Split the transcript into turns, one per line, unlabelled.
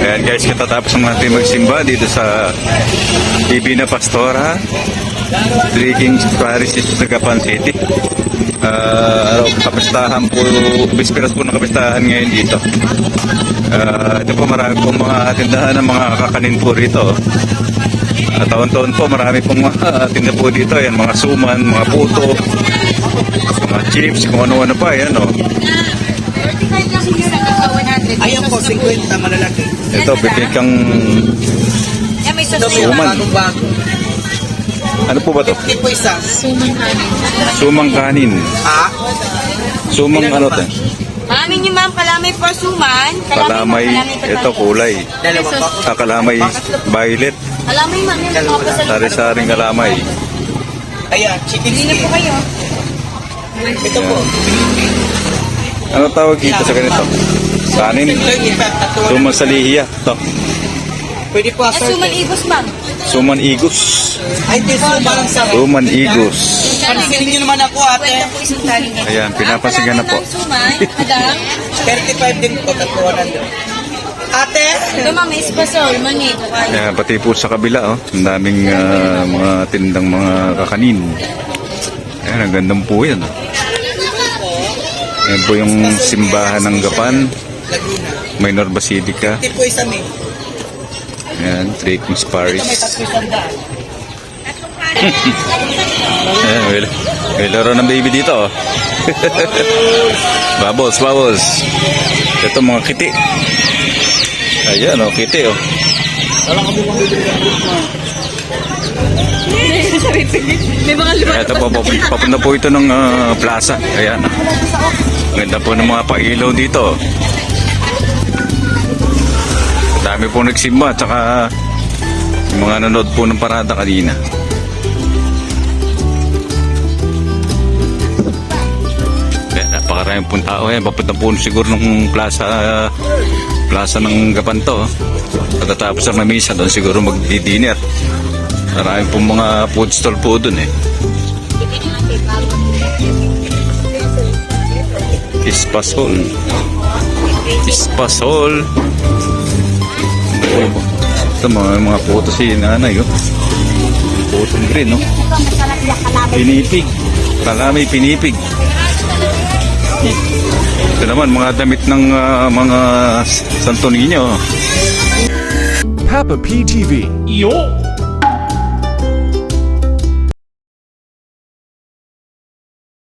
Ayan guys, katatapos natin magsimba dito sa Divina Pastora, Three Kings Parish, Gapan City. Kapistahan po, bisperas po ng kapistahan ngayon dito. Ito po, marami po mga tindahan ng mga kakanin po rito. Taon-taon po marami pong mga tinda po dito. Ayan, mga suman, mga puto, mga chips, kung ano-ano pa. Ayan o.
Ayan po, 50 malalaki.
Ito, pitikang suman. Ano po ba to?
50 po isa.
Sumang kanin.
Ha?
Sumang ano to?
Amin yung ma'am, kalamay for suman.
Kalamay, ito kulay.
Dalawa pa.
Kalamay violet.
Kalamay ma'am, yung mga pasal.
Sari-saring kalamay.
Ayan, chicken
Hindi na po
skin.
kayo.
Ito po.
Ano tawag dito sa ganito? Kanin. Suman sa lihiya. Ito.
Pwede po assorted.
Suman igos ma'am.
Suman igus.
Ay, ito yung parang sarap.
Suman igus.
Pansinin niyo naman ako, ate.
Kwenta po isang taling.
Ayan, pinapasigan na po.
Suman, madam.
35 din po, tatuwa na doon. Ate!
Ito ma'am, may espasol, mani, kakain.
Ayan, pati po sa kabila, oh. Ang daming mga tindang mga kakanin. Ayan, ang gandang po yan. Oh. Ayan po yung simbahan ng Gapan,
Laguna.
Minor Basilica.
50 po isa may.
Ayan, Three Kings
Ito
Parish.
may 300.
Ayan, may laro ng baby dito, oh. Bubbles, bubbles. Ito mga kiti. Ayan, oh, kiti, oh.
May mga lupa.
Ito po, papunta po ito ng plaza. Ayan. Ang ganda po ng mga pailaw dito. Dami po nagsimba, tsaka yung mga nanood po ng parada kanina. Napakarami pong tao. Ayan, papunta po siguro ng plaza ng Gapan to. Pagkatapos ng misa, doon siguro magdi-dinner. Marami pong mga food stall po doon eh. Ispasol. Ispasol. Ito mga puto si nanay, oh. Putong green, oh. Pinipig. Kalamay pinipig. Ito naman mga damit ng mga Santo Niño.
Papa PTV.
Yo!